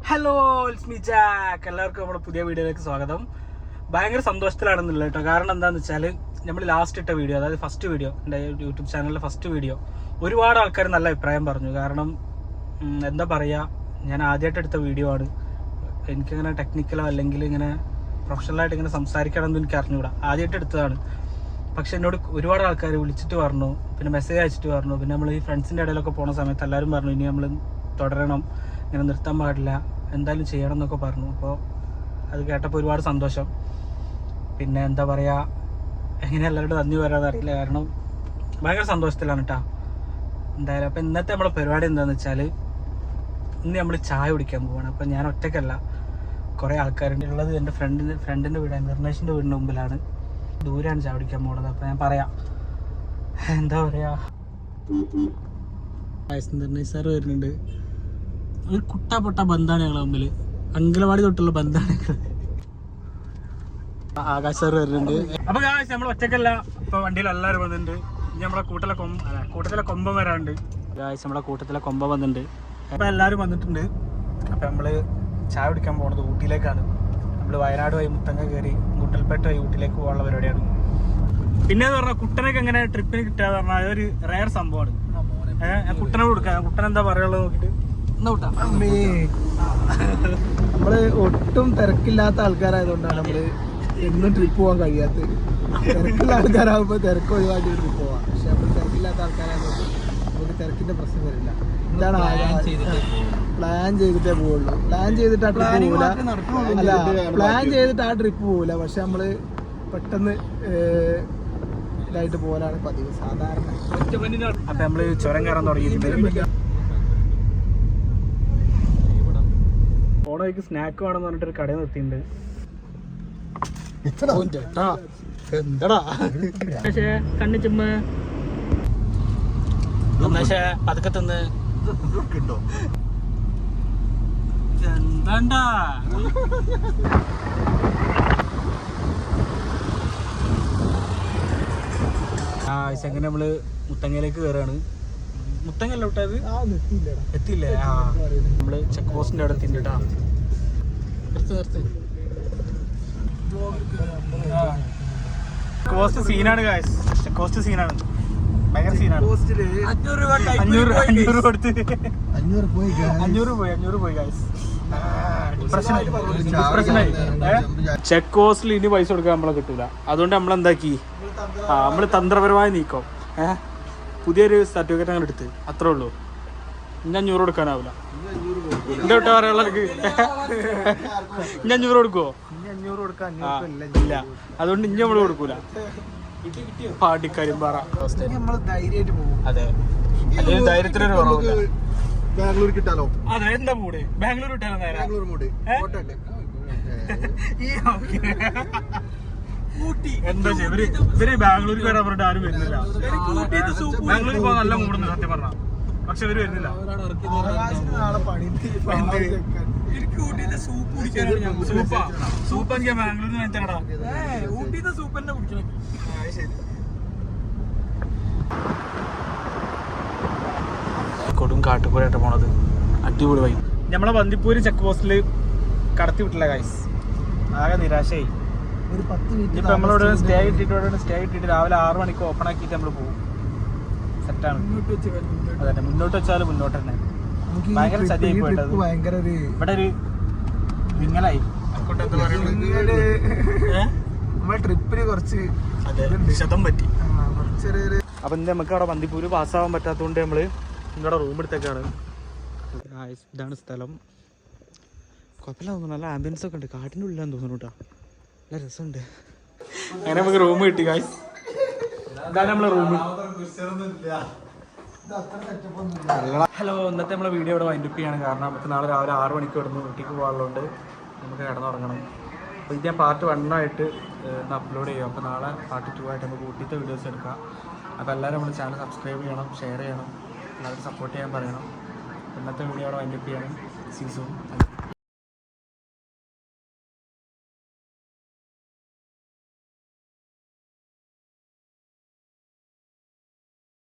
Hello it's me Jack. എല്ലാവർക്കും നമ്മുടെ പുതിയ വീഡിയോയിലേക്ക് സ്വാഗതം. ഭയങ്കര സന്തോഷത്തിലാണെന്നുള്ളത് കേട്ടോ. കാരണം എന്താണെന്ന് വെച്ചാൽ നമ്മൾ ലാസ്റ്റ് ഇട്ട വീഡിയോ, അതായത് ഫസ്റ്റ് വീഡിയോ, എൻ്റെ യൂട്യൂബ് ചാനലിലെ ഫസ്റ്റ് വീഡിയോ, ഒരുപാട് ആൾക്കാർ നല്ല അഭിപ്രായം പറഞ്ഞു. കാരണം എന്താ പറയുക, ഞാൻ ആദ്യമായിട്ട് എടുത്ത വീഡിയോ ആണ്. എനിക്കിങ്ങനെ ടെക്നിക്കലോ അല്ലെങ്കിൽ ഇങ്ങനെ പ്രൊഫഷണലായിട്ട് ഇങ്ങനെ സംസാരിക്കണമെന്ന് എനിക്ക് അറിഞ്ഞുകൂടാ. ആദ്യമായിട്ട് എടുത്തതാണ്. പക്ഷെ എന്നോട് ഒരുപാട് ആൾക്കാർ വിളിച്ചിട്ട് പറഞ്ഞു, പിന്നെ മെസ്സേജ് അയച്ചിട്ട് പറഞ്ഞു. പിന്നെ നമ്മൾ ഈ ഫ്രണ്ട്സിൻ്റെ ഇടയിലൊക്കെ പോകുന്ന സമയത്ത് എല്ലാവരും പറഞ്ഞു ഇനി നമ്മൾ തുടരണം, ഇങ്ങനെ നിർത്താൻ പാടില്ല, എന്തായാലും ചെയ്യണം എന്നൊക്കെ പറഞ്ഞു. അപ്പോൾ അത് കേട്ടപ്പോൾ ഒരുപാട് സന്തോഷം. പിന്നെ എന്താ പറയുക, എങ്ങനെ എല്ലാവരോടും നന്ദി പറയാമെന്ന് അറിയില്ല. കാരണം ഭയങ്കര സന്തോഷത്തിലാണ് കേട്ടോ എന്തായാലും. അപ്പോൾ ഇന്നത്തെ നമ്മളെ പരിപാടി എന്താണെന്ന് വെച്ചാൽ, ഇന്ന് നമ്മൾ ചായ കുടിക്കാൻ പോവാണ്. അപ്പോൾ ഞാൻ ഒറ്റയ്ക്കല്ല, കുറേ ആൾക്കാരുണ്ട് ഉള്ളത്. എൻ്റെ ഫ്രണ്ടിൻ്റെ വീടാണ്, നിർണേഷിൻ്റെ വീടിൻ്റെ മുമ്പിലാണ്. ദൂരെയാണ് ചായ കുടിക്കാൻ പോകുന്നത്. അപ്പോൾ ഞാൻ പറയാം, എന്താ പറയുക, നിർണേഷ് സാറ് വരുന്നുണ്ട്. ഒരു കുട്ടാപ്പൊട്ട ബന്ധാണ് ഞങ്ങളെ മുമ്പിൽ, അങ്കലവാടി തൊട്ടുള്ള ബന്ധാണ്. ആകാശ് സാറ് വരുന്നുണ്ട്. അപ്പോൾ നമ്മൾ ഒറ്റയ്ക്കല്ല, ഇപ്പോൾ വണ്ടിയിൽ എല്ലാവരും വന്നിട്ടുണ്ട്. ഇനി നമ്മളെ കൂട്ടത്തിലെ കൊമ്പം വരാനുണ്ട്. നമ്മളെ കൂട്ടത്തിലെ കൊമ്പം വന്നിട്ടുണ്ട്. അപ്പോൾ എല്ലാവരും വന്നിട്ടുണ്ട്. അപ്പോൾ നമ്മൾ ചായ കുടിക്കാൻ പോകുന്നത് ഊട്ടിയിലേക്കാണ്. നമ്മൾ വയനാട് വഴി മുത്തങ്ങ കയറി ഗുണ്ടൽപേട്ട വഴി ഊട്ടിയിലേക്ക് പോകാനുള്ള പരിപാടിയാണ്. പിന്നെന്ന് പറഞ്ഞാൽ കുട്ടനൊക്കെ എങ്ങനെ ട്രിപ്പിന് കിട്ടുക എന്ന് പറഞ്ഞാൽ അതൊരു റയർ സംഭവമാണ്. കുട്ടനോട് കൊടുക്കാം. കുട്ടൻ എന്താ പറയുള്ളത് നോക്കിയിട്ട് നമ്മള് ഒട്ടും തിരക്കില്ലാത്ത ആൾക്കാരായതുകൊണ്ടാണ് നമ്മള് എന്നും ട്രിപ്പ് പോകാൻ കഴിയാത്തത്. തിരക്കുള്ള ആൾക്കാരാകുമ്പോൾ തിരക്ക് ഒഴിവാക്കി ട്രിപ്പ് പോവാം. പക്ഷെ നമ്മൾ തിരക്കില്ലാത്ത ആൾക്കാരായതുകൊണ്ട് നമുക്ക് തിരക്കിന്റെ പ്രശ്നം വരില്ല. ഇതാണ് പ്ലാൻ ചെയ്തിട്ടേ പോവുള്ളൂ. പ്ലാൻ ചെയ്തിട്ട് ആ ട്രിപ്പ് പോവില്ല. അല്ല, പ്ലാൻ ചെയ്തിട്ട് ആ ട്രിപ്പ് പോവില്ല. പക്ഷെ നമ്മള് പെട്ടെന്ന് ഇതായിട്ട് പോകാനാണ് പതിവ് സാധാരണ. അപ്പൊ നമ്മള് ചുരം കയറാൻ തുടങ്ങിയിട്ടുണ്ട്. ഓണയ്ക്ക് സ്നാക്ക് വേണമെന്ന് പറഞ്ഞിട്ട് ഒരു കട നിർത്തിയിട്ടുണ്ട്. എന്താടാ കണ്ണു ചുമ്മ പതുക്കെ തിന്ന് എന്താണ്ടാ. എങ്ങനെ നമ്മള് മുത്തങ്ങയിലേക്ക് കയറാണ്. മുത്തങ്ങല്ല വിട്ടത് എത്തിയില്ലേ? നമ്മള് ചെക്ക് പോസ്റ്റിന്റെ അവിടെ എത്തിയിട്ടാ. കോസ്റ്റ് സീനാണ് ഗായ്സ്. ചെക്ക് പോസ്റ്റ് സീനാണ്, ഭയങ്കര സീനാണ്. 500 കൊടുത്ത് 500 പോയി ഗായ്സ്. പ്രശ്നമായി. ചെക്ക് പോസ്റ്റിൽ ഇനി പൈസ കൊടുക്കാൻ നമ്മളെ കിട്ടൂല. അതുകൊണ്ട് നമ്മളെന്താക്കി, നമ്മള് തന്ത്രപരമായി നീക്കം. പുതിയൊരു സർട്ടിഫിക്കറ്റ് അങ്ങനെ എടുത്ത്, അത്രേ ഉള്ളൂ. ഇനി 500 കൊടുക്കാനാവില്ല. എന്റെ വിട്ടാ പറയാനുള്ള ഇനി 500 കൊടുക്കുവോ? ഇല്ല, അതുകൊണ്ട് ഇനി നമ്മള് കൊടുക്കൂല. പാടിക്കാരും പറ. അതെ, ധൈര്യത്തിനൊരു കുറവില്ല. ബാംഗ്ലൂർ കിട്ടാലോ? അതെ, എന്താ മൂട്? ബാംഗ്ലൂർ കിട്ടാലോ? ബാംഗ്ലൂർ മൂട് എന്താ ഇവര് ബാംഗ്ലൂർക്ക് വരാൻ പറഞ്ഞിട്ട് ആരും വരുന്നില്ല. ബാംഗ്ലൂരിൽ പോകാൻ നല്ല മൂടുന്നു സത്യം പറഞ്ഞ, പക്ഷെ ഇവര് വരുന്നില്ല. സൂപ്പ് എനിക്ക് ബാംഗ്ലൂരിൽ വാങ്ങിച്ചാടാ. ഊട്ടിത്തെ സൂപ്പ് തന്നെ കുടിക്കണം. കൊടും കാട്ടുകൂരായിട്ട് പോണത് അടിപൊളി വൈ. നമ്മളെ ബന്ദിപ്പൂര് ചെക്ക് പോസ്റ്റില് കടത്തി വിട്ടില്ല ഗൈസ്. ആകെ നിരാശയായി. ഇപ്പൊ നമ്മളോട് സ്റ്റേ ഇട്ടിട്ട് രാവിലെ 6 മണിക്ക് ഓപ്പൺ ആക്കിയിട്ട് നമ്മൾ പോകും. സെറ്റാണ്. അതെ, മുന്നോട്ട് വെച്ചാലും മുന്നോട്ട് തന്നെ. ഭയങ്കര ചതിയായി പോയിട്ടത്. ഇവിടെ ഒരു വിങ്ങലായി. ട്രിപ്പിന് കുറച്ച് ക്ഷതം പറ്റി. അപ്പൊ നമുക്ക് അവിടെ ബന്ദിപ്പൂര് പാസ്സാവാൻ പറ്റാത്തതുകൊണ്ട് നമ്മള് ഇവിടെ റൂം എടുത്തേക്കാണ്. ഇതാണ് സ്ഥലം. കുഴപ്പമില്ല തോന്നുന്നു, നല്ല ആംബിയൻസ് ഒക്കെ ഉണ്ട്. കാട്ടിൻ്റെ ഉള്ളിലാന്ന് തോന്നുന്നു കേട്ടോ, നല്ല രസമുണ്ട്. അങ്ങനെ നമുക്ക് റൂം കിട്ടി ഗായ്സ്. ഇതാണ് നമ്മളെ റൂം. ഹലോ, ഇന്നത്തെ നമ്മളെ വീഡിയോ ഇവിടെ വൈൻഡപ്പ് ചെയ്യാണ്. കാരണം നമുക്ക് നാളെ രാവിലെ 6 മണിക്ക് ഇവിടുന്ന് വീട്ടിലേക്ക് പോകാനുള്ളതുകൊണ്ട് നമുക്ക് കിടന്നുറങ്ങണം. അപ്പോൾ ഇത് ഞാൻ പാർട്ട് 1 ആയിട്ട് ഇന്ന് അപ്ലോഡ് ചെയ്യും. അപ്പോൾ നാളെ പാർട്ട് 2 ആയിട്ട് നമുക്ക് ഊട്ടിത്തെ വീഡിയോസ് എടുക്കാം. അപ്പോൾ എല്ലാവരും നമ്മുടെ ചാനൽ സബ്സ്ക്രൈബ് ചെയ്യണം, ഷെയർ ചെയ്യണം, എല്ലാവരും സപ്പോർട്ട് ചെയ്യാൻ പറയണം. ഇന്നത്തെ വീഡിയോ അവിടെ വൈൻഡപ്പ് ചെയ്യണം. See soon.